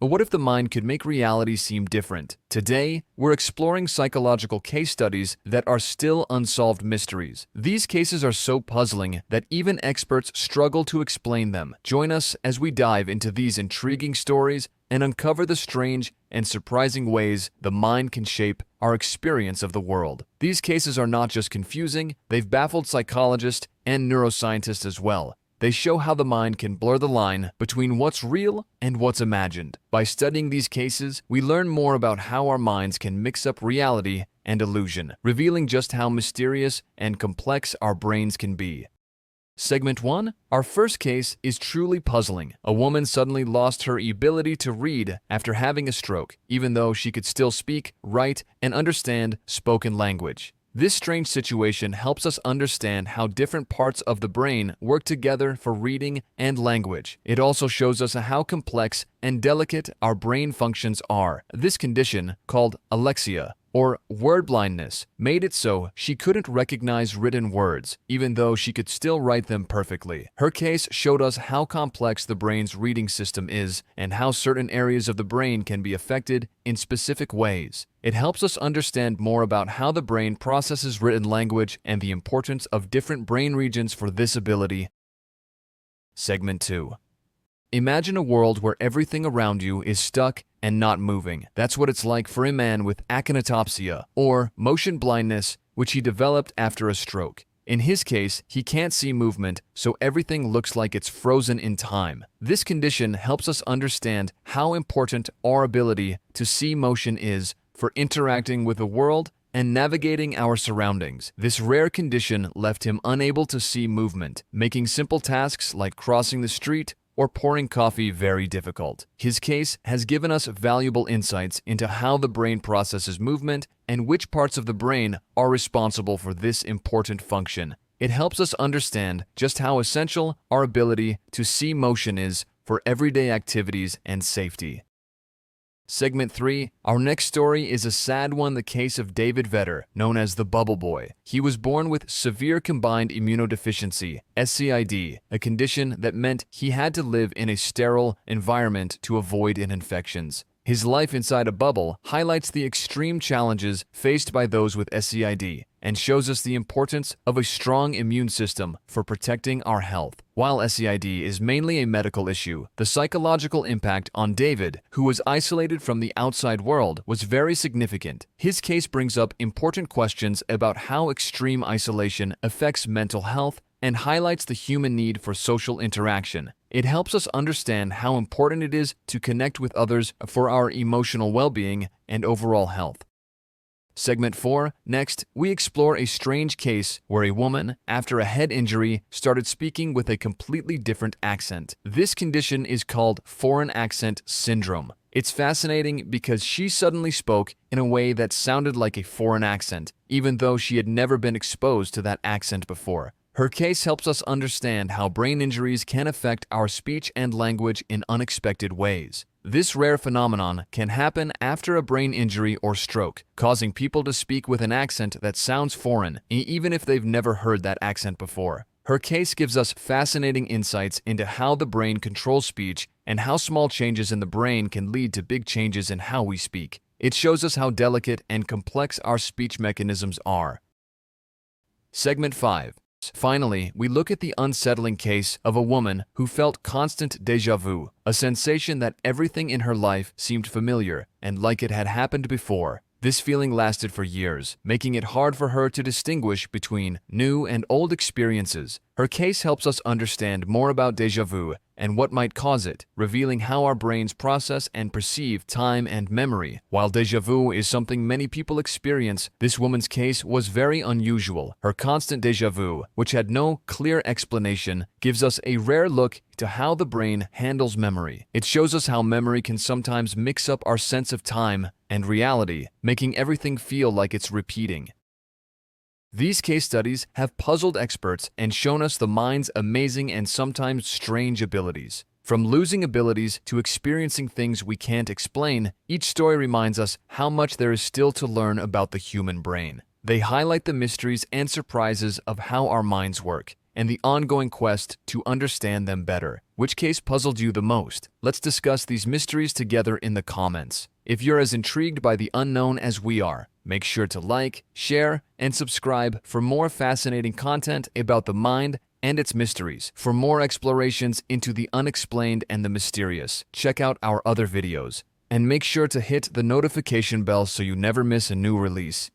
But what if the mind could make reality seem different? Today, we're exploring psychological case studies that are still unsolved mysteries. These cases are so puzzling that even experts struggle to explain them. Join us as we dive into these intriguing stories and uncover the strange and surprising ways the mind can shape our experience of the world. These cases are not just confusing, they've baffled psychologists and neuroscientists as well. They show how the mind can blur the line between what's real and what's imagined. By studying these cases, we learn more about how our minds can mix up reality and illusion, revealing just how mysterious and complex our brains can be. Segment 1. Our first case is truly puzzling. A woman suddenly lost her ability to read after having a stroke, even though she could still speak, write, and understand spoken language. This strange situation helps us understand how different parts of the brain work together for reading and language. It also shows us how complex and delicate our brain functions are. This condition, called Alexia, or word blindness, made it so she couldn't recognize written words, even though she could still write them perfectly. Her case showed us how complex the brain's reading system is and how certain areas of the brain can be affected in specific ways. It helps us understand more about how the brain processes written language and the importance of different brain regions for this ability. Segment 2. Imagine a world where everything around you is stuck and not moving. That's what it's like for a man with Akinetopsia, or motion blindness, which he developed after a stroke. In his case, he can't see movement, so everything looks like it's frozen in time. This condition helps us understand how important our ability to see motion is for interacting with the world and navigating our surroundings. This rare condition left him unable to see movement, making simple tasks like crossing the street or pouring coffee very difficult. His case has given us valuable insights into how the brain processes movement and which parts of the brain are responsible for this important function. It helps us understand just how essential our ability to see motion is for everyday activities and safety. Segment 3. Our next story is a sad one, the case of David Vetter, known as the Bubble Boy. He was born with severe combined immunodeficiency, SCID, a condition that meant he had to live in a sterile environment to avoid infections. His life inside a bubble highlights the extreme challenges faced by those with SCID and shows us the importance of a strong immune system for protecting our health. While SCID is mainly a medical issue, the psychological impact on David, who was isolated from the outside world, was very significant. His case brings up important questions about how extreme isolation affects mental health and highlights the human need for social interaction. It helps us understand how important it is to connect with others for our emotional well-being and overall health. Segment 4. Next, we explore a strange case where a woman, after a head injury, started speaking with a completely different accent. This condition is called foreign accent syndrome. It's fascinating because she suddenly spoke in a way that sounded like a foreign accent, even though she had never been exposed to that accent before. Her case helps us understand how brain injuries can affect our speech and language in unexpected ways. This rare phenomenon can happen after a brain injury or stroke, causing people to speak with an accent that sounds foreign, even if they've never heard that accent before. Her case gives us fascinating insights into how the brain controls speech and how small changes in the brain can lead to big changes in how we speak. It shows us how delicate and complex our speech mechanisms are. Segment 5. Finally, we look at the unsettling case of a woman who felt constant déjà vu, a sensation that everything in her life seemed familiar and like it had happened before. This feeling lasted for years, making it hard for her to distinguish between new and old experiences. Her case helps us understand more about déjà vu and what might cause it, revealing how our brains process and perceive time and memory. While déjà vu is something many people experience, this woman's case was very unusual. Her constant déjà vu, which had no clear explanation, gives us a rare look to how the brain handles memory. It shows us how memory can sometimes mix up our sense of time and reality, making everything feel like it's repeating. These case studies have puzzled experts and shown us the mind's amazing and sometimes strange abilities. From losing abilities to experiencing things we can't explain, each story reminds us how much there is still to learn about the human brain. They highlight the mysteries and surprises of how our minds work, and the ongoing quest to understand them better. Which case puzzled you the most? Let's discuss these mysteries together in the comments. If you're as intrigued by the unknown as we are, make sure to like, share, and subscribe for more fascinating content about the mind and its mysteries. For more explorations into the unexplained and the mysterious, check out our other videos. And make sure to hit the notification bell so you never miss a new release.